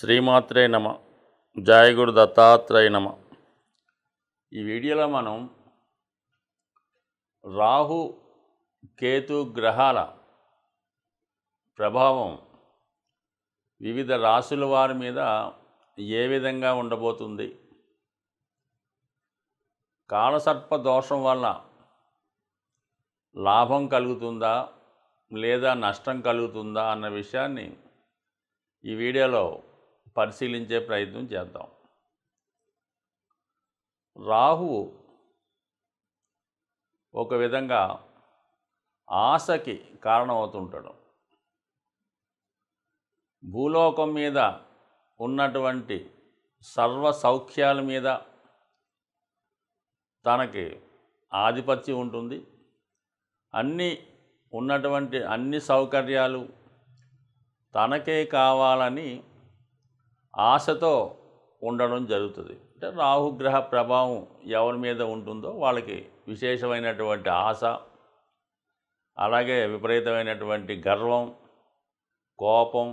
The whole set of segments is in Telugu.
శ్రీమాత్రే నమ. జయ గురు దత్తాత్రేయ నమ. ఈ వీడియోలో మనం రాహు కేతు గ్రహాల ప్రభావం వివిధ రాశుల వారి మీద ఏ విధంగా ఉండబోతుంది, కాలసర్ప దోషం వల్ల లాభం కలుగుతుందా లేదా నష్టం కలుగుతుందా అన్న విషయాన్ని ఈ వీడియోలో పరిశీలించే ప్రయత్నం చేద్దాం. రాహువు ఒక విధంగా ఆశకి కారణమవుతుంటాడు. భూలోకం మీద ఉన్నటువంటి సర్వ సౌఖ్యాల మీద తనకి ఆధిపత్యం ఉంటుంది. ఉన్నటువంటి అన్ని సౌకర్యాలు తనకే కావాలని ఆశతో ఉండడం జరుగుతుంది. అంటే రాహుగ్రహ ప్రభావం ఎవరి మీద ఉంటుందో వాళ్ళకి విశేషమైనటువంటి ఆశ, అలాగే విపరీతమైనటువంటి గర్వం, కోపం,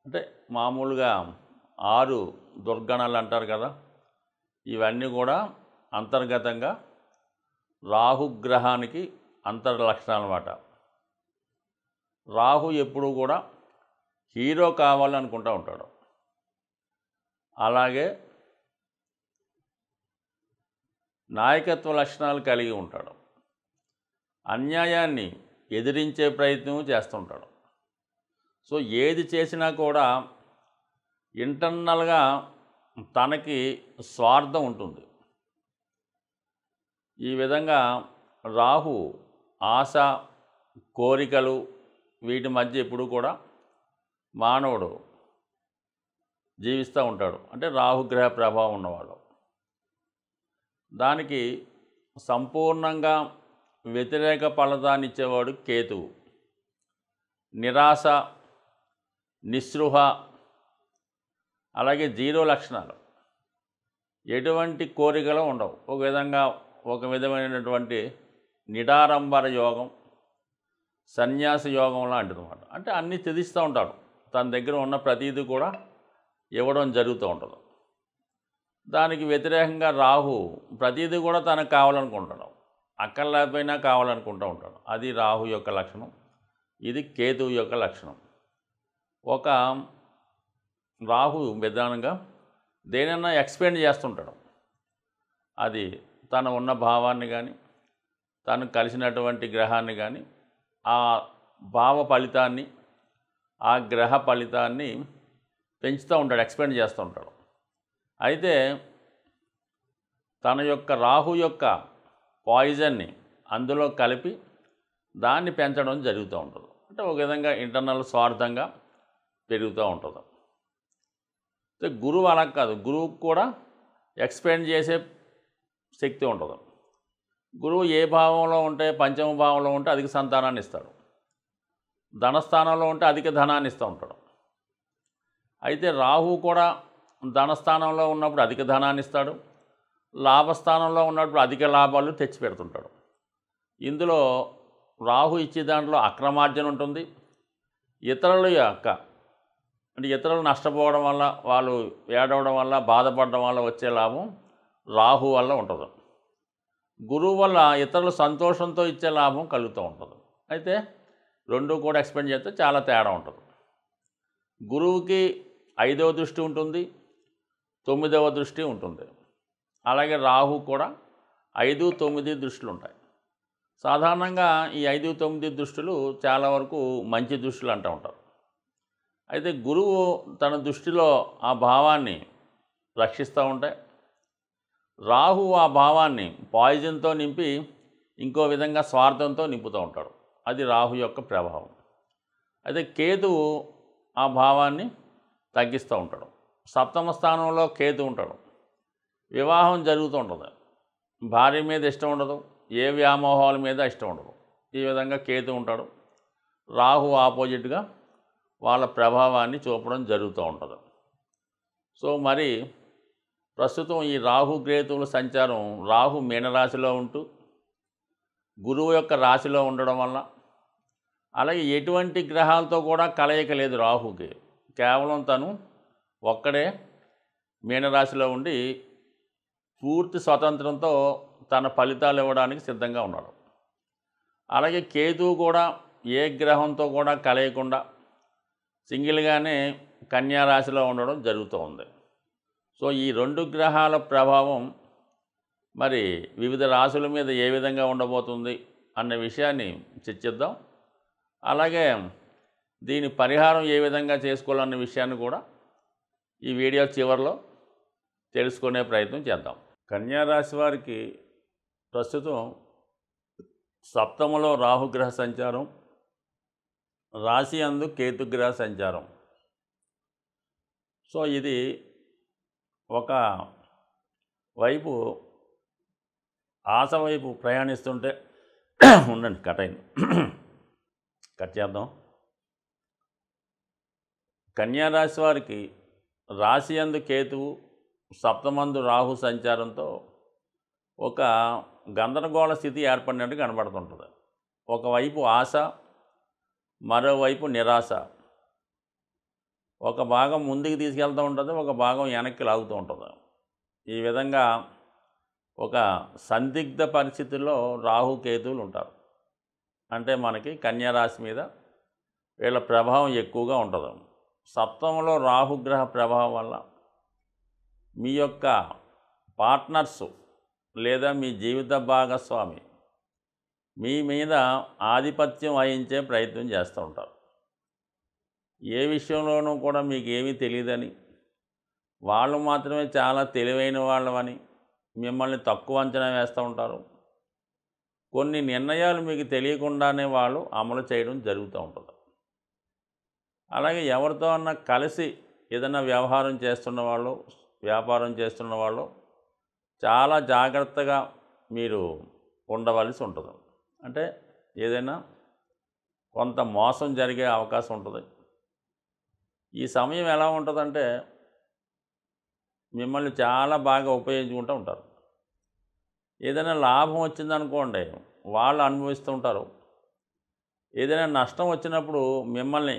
అంటే మామూలుగా 6 దుర్గణాలు అంటారు కదా, ఇవన్నీ కూడా అంతర్గతంగా రాహుగ్రహానికి అంతర్లక్షణాలు అన్నమాట. రాహు ఎప్పుడూ కూడా హీరో కావాలనుకుంటూ ఉంటాడు. అలాగే నాయకత్వ లక్షణాలు కలిగి ఉంటాడు. అన్యాయాన్ని ఎదిరించే ప్రయత్నం చేస్తుంటాడు. సో ఏది చేసినా కూడా ఇంటర్నల్గా తనకి స్వార్థం ఉంటుంది. ఈ విధంగా రాహు ఆశ, కోరికలు వీటి మధ్య ఎప్పుడు కూడా మానవుడు జీవిస్తూ ఉంటాడు. అంటే రాహుగ్రహ ప్రభావం ఉన్నవాడు. దానికి సంపూర్ణంగా వ్యతిరేక ఫలితాన్ని ఇచ్చేవాడు కేతువు. నిరాశ, నిస్పృహ, అలాగే 0 లక్షణాలు, ఎటువంటి కోరికలు ఉండవు. ఒక విధమైనటువంటి నిడారంబర యోగం, సన్యాస యోగం లాంటిది అన్నమాట. అంటే అన్నీ త్యజిస్తూ ఉంటాడు. తన దగ్గర ఉన్న ప్రతీది కూడా ఇవ్వడం జరుగుతూ ఉంటుంది. దానికి వ్యతిరేకంగా రాహు ప్రతీది కూడా తనకు కావాలనుకుంటాడు. అక్కర్లేకపోయినా కావాలనుకుంటూ ఉంటాడు. అది రాహు యొక్క లక్షణం. ఇది కేతువు యొక్క లక్షణం. ఒక రాహు విధానంగా దేనైనా ఎక్స్పెండ్ చేస్తుంటాడు. అది తను ఉన్న భావాన్ని కానీ, తను కలిసినటువంటి గ్రహాన్ని కానీ, ఆ భావ ఫలితాన్ని, ఆ గ్రహ ఫలితాన్ని పెంచుతూ ఉంటాడు, ఎక్స్పెండ్ చేస్తూ ఉంటాడు. అయితే తన యొక్క రాహు యొక్క పాయిజన్ని అందులో కలిపి దాన్ని పెంచడం జరుగుతూ ఉంటుంది. అంటే ఒక విధంగా ఇంటర్నల్ స్వార్థంగా పెరుగుతూ ఉంటుంది. అయితే గురువు అలా కాదు. గురువుకు కూడా ఎక్స్పెండ్ చేసే శక్తి ఉంటుంది. గురువు ఏ భావంలో ఉంటే, పంచమ భావంలో ఉంటే అధిక సంతానాన్ని ఇస్తాడు. ధనస్థానంలో ఉంటే అధిక ధనాన్ని ఇస్తూ ఉంటాడు. అయితే రాహు కూడా ధనస్థానంలో ఉన్నప్పుడు అధిక ధనాన్ని ఇస్తాడు. లాభస్థానంలో ఉన్నప్పుడు అధిక లాభాలు తెచ్చిపెడుతుంటాడు. ఇందులో రాహు ఇచ్చే దాంట్లో అక్రమార్జన ఉంటుంది. ఇతరులు నష్టపోవడం వల్ల, వాళ్ళు ఏడవడం వల్ల, బాధపడడం వల్ల వచ్చే లాభం రాహు వల్ల ఉంటుంది. గురువు వల్ల ఇతరులు సంతోషంతో ఇచ్చే లాభం కలుగుతూ ఉంటుంది. అయితే రెండు కూడా ఎక్స్పెండ్ చేస్తే చాలా తేడా ఉంటుంది. గురువుకి 5వ దృష్టి ఉంటుంది, 9వ దృష్టి ఉంటుంది. అలాగే రాహు కూడా 5, 9 దృష్టిలు ఉంటాయి. సాధారణంగా ఈ 5, 9 దృష్టిలు చాలా వరకు మంచి దృష్టిలు అంటూ ఉంటారు. అయితే గురువు తన దృష్టిలో ఆ భావాన్ని రక్షిస్తూ ఉంటాయి. రాహు ఆ భావాన్ని పాయిజన్తో నింపి ఇంకో విధంగా స్వార్థంతో నింపుతూ ఉంటాడు. అది రాహు యొక్క ప్రభావం. అయితే కేతువు ఆ భావాన్ని తగ్గిస్తూ ఉంటాడు. సప్తమ స్థానంలో కేతు ఉంటాడు. వివాహం జరుగుతూ ఉంటుంది. భార్య మీద ఇష్టం ఉండదు, ఏ వ్యామోహాల మీద ఇష్టం ఉండదు. ఈ విధంగా కేతు ఉంటాడు. రాహు ఆపోజిట్గా వాళ్ళ ప్రభావాన్ని చూపడం జరుగుతూ ఉంటుంది. సో మరి ప్రస్తుతం ఈ రాహు కేతువుల సంచారం, రాహు మీనరాశిలో ఉంటూ గురువు యొక్క రాశిలో ఉండడం వల్ల, అలాగే ఎటువంటి గ్రహాలతో కూడా కలయిక లేదు రాహుకి. కేవలం తను ఒక్కడే మీనరాశిలో ఉండి పూర్తి స్వతంత్రంతో తన ఫలితాలు ఇవ్వడానికి సిద్ధంగా ఉన్నాడు. అలాగే కేతువు కూడా ఏ గ్రహంతో కూడా కలయకుండా సింగిల్గానే కన్యా రాశిలో ఉండడం జరుగుతూ ఉంది. సో ఈ 2 గ్రహాల ప్రభావం మరి వివిధ రాశుల మీద ఏ విధంగా ఉండబోతుంది అన్న విషయాన్ని చర్చిద్దాం. అలాగే దీని పరిహారం ఏ విధంగా చేసుకోవాలన్న విషయాన్ని కూడా ఈ వీడియో చివరిలో తెలుసుకునే ప్రయత్నం చేద్దాం. కన్యా రాశి వారికి ప్రస్తుతం సప్తమలో రాహుగ్రహ సంచారం, రాశి అందు కేతుగ్రహ సంచారం. సో ఇది ఒక వైపు ఆశ వైపు ప్రయాణిస్తుంటే ఉండండి, కట్ అయింది, కట్ చేద్దాం. కన్యా రాశి వారికి రాశి యందు కేతువు, సప్తమందు రాహు సంచారంతో ఒక గందరగోళ స్థితి ఏర్పడినట్టు కనబడుతుంటుంది. ఒకవైపు ఆశ, మరోవైపు నిరాశ. ఒక భాగం ముందుకు తీసుకెళ్తూ ఉంటుంది, ఒక భాగం వెనక్కి లాగుతూ ఉంటుంది. ఈ విధంగా ఒక సందిగ్ధ పరిస్థితుల్లో రాహు కేతువులు ఉంటారు. అంటే మనకి కన్యా రాశి మీద వీళ్ళ ప్రభావం ఎక్కువగా ఉంటుంది. సప్తమంలో రాహుగ్రహ ప్రభావం వల్ల మీ యొక్క పార్ట్నర్సు లేదా మీ జీవిత భాగస్వామి మీ మీద ఆధిపత్యం వహించే ప్రయత్నం చేస్తూ ఉంటారు. ఏ విషయంలోనూ కూడా మీకు ఏమీ తెలియదని, వాళ్ళు మాత్రమే చాలా తెలివైన వాళ్ళమని మిమ్మల్ని తక్కువ అంచనా వేస్తూ ఉంటారు. కొన్ని నిర్ణయాలు మీకు తెలియకుండానే వాళ్ళు అమలు చేయడం జరుగుతూ ఉంటుంది. అలాగే ఎవరితో అన్నా కలిసి ఏదైనా వ్యవహారం చేస్తున్న వాళ్ళు, వ్యాపారం చేస్తున్న వాళ్ళు చాలా జాగ్రత్తగా మీరు ఉండవలసి ఉంటుంది. అంటే ఏదైనా కొంత మోసం జరిగే అవకాశం ఉంటుంది. ఈ సమయం ఎలా ఉంటుందంటే మిమ్మల్ని చాలా బాగా ఉపయోగించుకుంటూ ఉంటారు. ఏదైనా లాభం వచ్చిందనుకోండి, వాళ్ళు అనుభవిస్తూ ఉంటారు. ఏదైనా నష్టం వచ్చినప్పుడు మిమ్మల్ని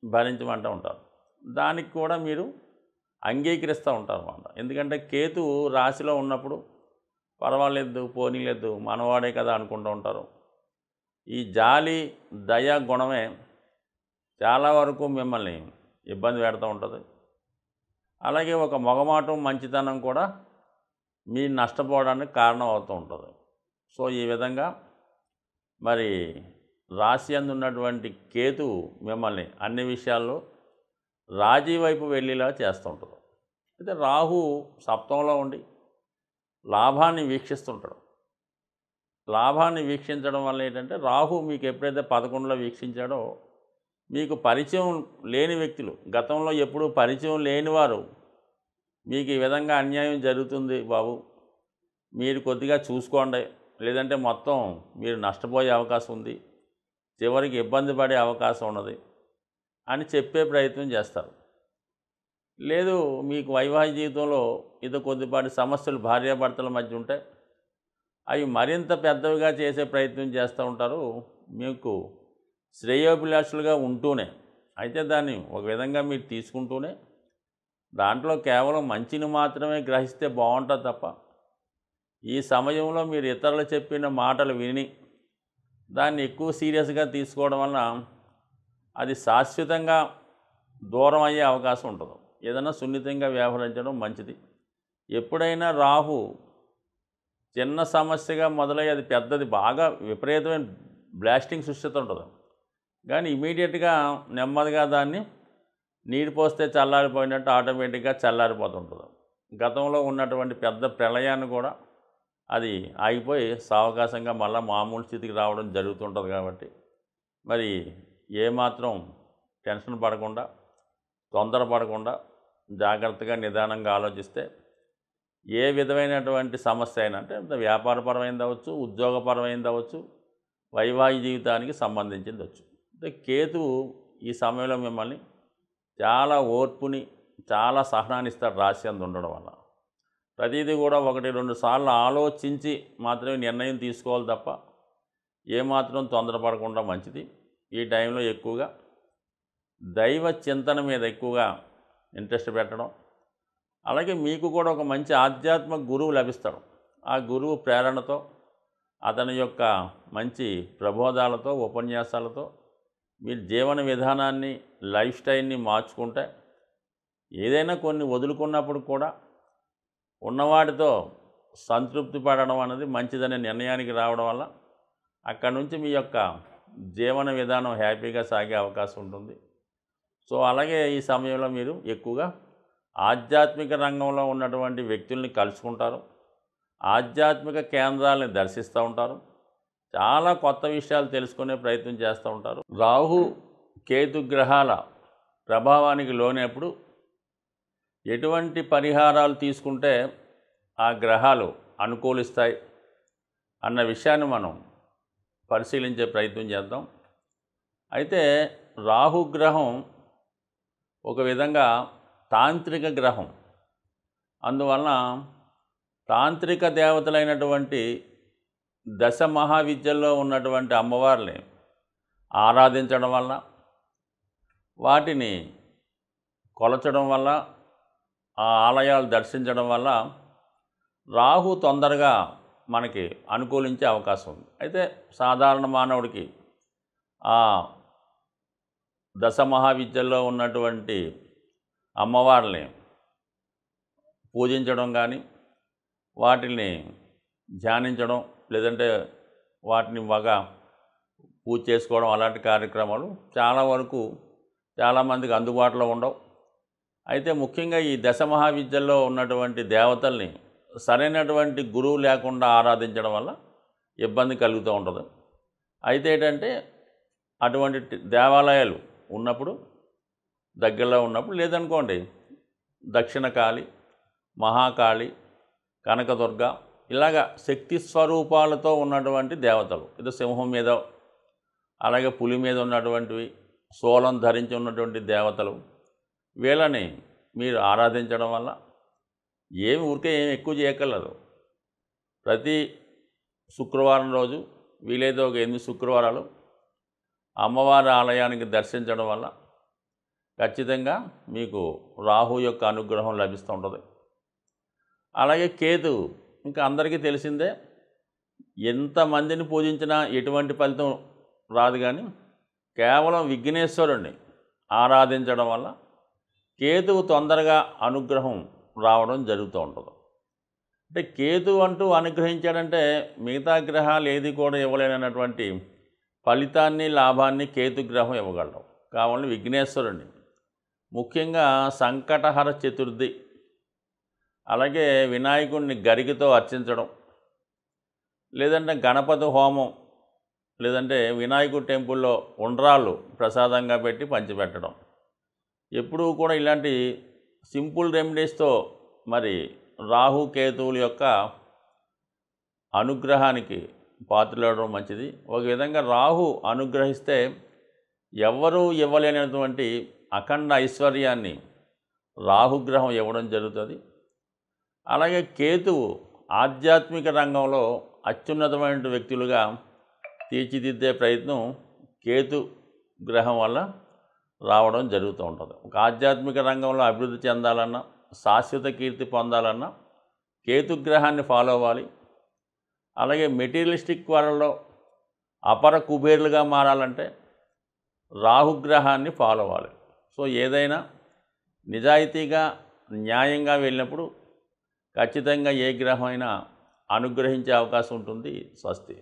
భరించమంటూ ఉంటారు. దానికి కూడా మీరు అంగీకరిస్తూ ఉంటారు అన్నమాట. ఎందుకంటే కేతు రాశిలో ఉన్నప్పుడు పర్వాలేదు, పోనీలేదు, మనవాడే కదా అనుకుంటూ ఉంటారు. ఈ జాలి, దయ గుణమే చాలా వరకు మిమ్మల్ని ఇబ్బంది పెడుతూ ఉంటుంది. అలాగే ఒక మొగమాటం, మంచితనం కూడా మీ నష్టపోవడానికి కారణం అవుతూ ఉంటుంది. సో ఈ విధంగా మరి రాశి యందు ఉన్నటువంటి కేతువు మిమ్మల్ని అన్ని విషయాల్లో రాజీ వైపు వెళ్ళేలా చేస్తూ ఉంటుంది. అయితే రాహు సప్తంలో ఉండి లాభాన్ని వీక్షిస్తుంటాడు. లాభాన్ని వీక్షించడం వల్ల ఏంటంటే రాహు మీకు ఎప్పుడైతే 11లో వీక్షించాడో మీకు పరిచయం లేని వ్యక్తులు, గతంలో ఎప్పుడూ పరిచయం లేనివారు మీకు ఈ విధంగా అన్యాయం జరుగుతుంది బాబు, మీరు కొద్దిగా చూసుకోండి, లేదంటే మొత్తం మీరు నష్టపోయే అవకాశం ఉంది, చివరికి ఇబ్బంది పడే అవకాశం ఉన్నది అని చెప్పే ప్రయత్నం చేస్తారు. లేదు మీకు వైవాహిక జీవితంలో ఇది కొద్దిపాటి సమస్యలు భార్యాభర్తల మధ్య ఉంటే అవి మరింత పెద్దవిగా చేసే ప్రయత్నం చేస్తూ ఉంటారు. మీకు శ్రేయోభిలాషులుగా ఉంటూనే, అయితే దాన్ని ఒక విధంగా మీరు తీసుకుంటూనే దాంట్లో కేవలం మంచిని మాత్రమే గ్రహిస్తే బాగుంటుంది తప్ప ఈ సమయంలో మీరు ఇతరులు చెప్పిన మాటలు విని దాన్ని ఎక్కువ సీరియస్గా తీసుకోవడం వల్ల అది శాశ్వతంగా దూరం అయ్యే అవకాశం ఉంటుంది. ఏదైనా సున్నితంగా వ్యవహరించడం మంచిది. ఎప్పుడైనా రాహు చిన్న సమస్యగా మొదలై అది పెద్దది బాగా విపరీతమైన బ్లాస్టింగ్ సృష్టిస్తూ ఉంటుంది. కానీ ఇమీడియట్గా నెమ్మదిగా దాన్ని నీరు పోస్తే చల్లారిపోయినట్టు ఆటోమేటిక్గా చల్లారిపోతుంటుంది. గతంలో ఉన్నటువంటి పెద్ద ప్రళయాన్ని కూడా అది ఆగిపోయి సావకాశంగా మళ్ళీ మామూలు స్థితికి రావడం జరుగుతుంటుంది. కాబట్టి మరి ఏమాత్రం టెన్షన్ పడకుండా, తొందరపడకుండా జాగ్రత్తగా నిదానంగా ఆలోచిస్తే ఏ విధమైనటువంటి సమస్య అయినా, అంటే వ్యాపారపరమైనది అవ్వచ్చు, ఉద్యోగపరమైనది అవ్వచ్చు, వైవాహిక జీవితానికి సంబంధించింది వచ్చు. అంటే కేతువు ఈ సమయంలో మిమ్మల్ని చాలా ఓర్పుని, చాలా సహనాన్ని ఇస్తాడు రాశి అందు ఉండడం వల్ల. ప్రతిదీ కూడా 1-2 సార్లు ఆలోచించి మాత్రమే నిర్ణయం తీసుకోవాలి తప్ప ఏమాత్రం తొందరపడకుండా మంచిది. ఈ టైంలో ఎక్కువగా దైవ చింతన మీద ఎక్కువగా ఇంట్రెస్ట్ పెట్టడం, అలాగే మీకు కూడా ఒక మంచి ఆధ్యాత్మిక గురువు లభిస్తాడు. ఆ గురువు ప్రేరణతో, అతని యొక్క మంచి ప్రబోధాలతో, ఉపన్యాసాలతో మీరు జీవన విధానాన్ని, లైఫ్ స్టైల్ని మార్చుకుంటే ఏదైనా కొన్ని వదులుకున్నప్పుడు కూడా ఉన్నవాటితో సంతృప్తి పడడం అనేది మంచిదనే నిర్ణయానికి రావడం వల్ల అక్కడి నుంచి మీ యొక్క జీవన విధానం హ్యాపీగా సాగే అవకాశం ఉంటుంది. సో అలాగే ఈ సమయంలో మీరు ఎక్కువగా ఆధ్యాత్మిక రంగంలో ఉన్నటువంటి వ్యక్తుల్ని కలుసుకుంటారు, ఆధ్యాత్మిక కేంద్రాలని దర్శిస్తూ ఉంటారు, చాలా కొత్త విషయాలు తెలుసుకునే ప్రయత్నం చేస్తూ ఉంటారు. రాహు కేతు గ్రహాల ప్రభావానికి లోనప్పుడు ఎటువంటి పరిహారాలు తీసుకుంటే ఆ గ్రహాలు అనుకూలిస్తాయి అన్న విషయాన్ని మనం పరిశీలించే ప్రయత్నం చేద్దాం. అయితే రాహుగ్రహం ఒక విధంగా తాంత్రిక గ్రహం. అందువలన తాంత్రిక దేవతలైనటువంటి దశ మహావిద్యల్లో ఉన్నటువంటి అమ్మవారిని ఆరాధించడం వల్ల, వాటిని కొలచడం వల్ల, ఆ ఆలయాలు దర్శించడం వల్ల రాహు తొందరగా మనకి అనుకూలించే అవకాశం ఉంది. అయితే సాధారణ మానవుడికి ఆ దశ మహావిద్యల్లో ఉన్నటువంటి అమ్మవారిని పూజించడం కానీ, వాటిని ధ్యానించడం, లేదంటే వాటిని బాగా పూజ చేసుకోవడం, అలాంటి కార్యక్రమాలు చాలా వరకు చాలామందికి అందుబాటులో ఉండవు. అయితే ముఖ్యంగా ఈ దశ మహావిద్యల్లో ఉన్నటువంటి దేవతల్ని సరైనటువంటి గురువు లేకుండా ఆరాధించడం వల్ల ఇబ్బంది కలుగుతూ ఉంటుంది. అయితే ఏంటంటే అటువంటి దేవాలయాలు ఉన్నప్పుడు, దగ్గరలో ఉన్నప్పుడు, లేదనుకోండి దక్షిణకాళి, మహాకాళి, కనకదుర్గ ఇలాగా శక్తి స్వరూపాలతో ఉన్నటువంటి దేవతలు, ఇది సింహం మీద, అలాగే పులి మీద ఉన్నటువంటివి, శూలం ధరించి ఉన్నటువంటి దేవతలు, వీళ్ళని మీరు ఆరాధించడం వల్ల ఏమి ఎక్కువ చేయగలరు. ప్రతి శుక్రవారం రోజు వీలైతే ఒక 8 శుక్రవారాలు అమ్మవారి ఆలయానికి దర్శించడం వల్ల ఖచ్చితంగా మీకు రాహు యొక్క అనుగ్రహం లభిస్తూ ఉంటుంది. అలాగే కేతువు ఇంకా అందరికీ తెలిసిందే, ఎంతమందిని పూజించినా ఎటువంటి ఫలితం రాదు, కానీ కేవలం విఘ్నేశ్వరుణ్ణి ఆరాధించడం వల్ల కేతువు తొందరగా అనుగ్రహం రావడం జరుగుతూ ఉంటుంది. అంటే కేతువు అంటూ అనుగ్రహించాడంటే మిగతా గ్రహాలు ఏది కూడా ఇవ్వలేనటువంటి ఫలితాన్ని, లాభాన్ని కేతుగ్రహం ఇవ్వగలరు. కావాలని విఘ్నేశ్వరుణ్ణి, ముఖ్యంగా సంకటహర చతుర్థి, అలాగే వినాయకుడిని గరికతో అర్చించడం, లేదంటే గణపతి హోమం, లేదంటే వినాయకుడి టెంపుల్లో ఉండ్రాళ్ళు ప్రసాదంగా పెట్టి పంచిపెట్టడం, ఎప్పుడూ కూడా ఇలాంటి సింపుల్ రెమెడీస్తో మరి రాహు కేతువుల యొక్క అనుగ్రహానికి పాత్రలవడం మంచిది. ఒక విధంగా రాహు అనుగ్రహిస్తే ఎవ్వరూ ఇవ్వలేనటువంటి అఖండ ఐశ్వర్యాన్ని రాహుగ్రహం ఇవ్వడం జరుగుతుంది. అలాగే కేతువు ఆధ్యాత్మిక రంగంలో అత్యున్నతమైన వ్యక్తులుగా తీర్చిదిద్దే ప్రయత్నం కేతు గ్రహం వల్ల రావడం జరుగుతూ ఉంటుంది. ఒక ఆధ్యాత్మిక రంగంలో అభివృద్ధి చెందాలన్నా, శాశ్వత కీర్తి పొందాలన్నా కేతుగ్రహాన్ని ఫాలో అవ్వాలి. అలాగే మెటీరియలిస్టిక్ వరల్డ్లో అపర కుబేర్లుగా మారాలంటే రాహుగ్రహాన్ని ఫాలో అవ్వాలి. సో ఏదైనా నిజాయితీగా, న్యాయంగా వెళ్ళినప్పుడు ఖచ్చితంగా ఏ గ్రహం అయినా అనుగ్రహించే అవకాశం ఉంటుంది. స్వస్తి.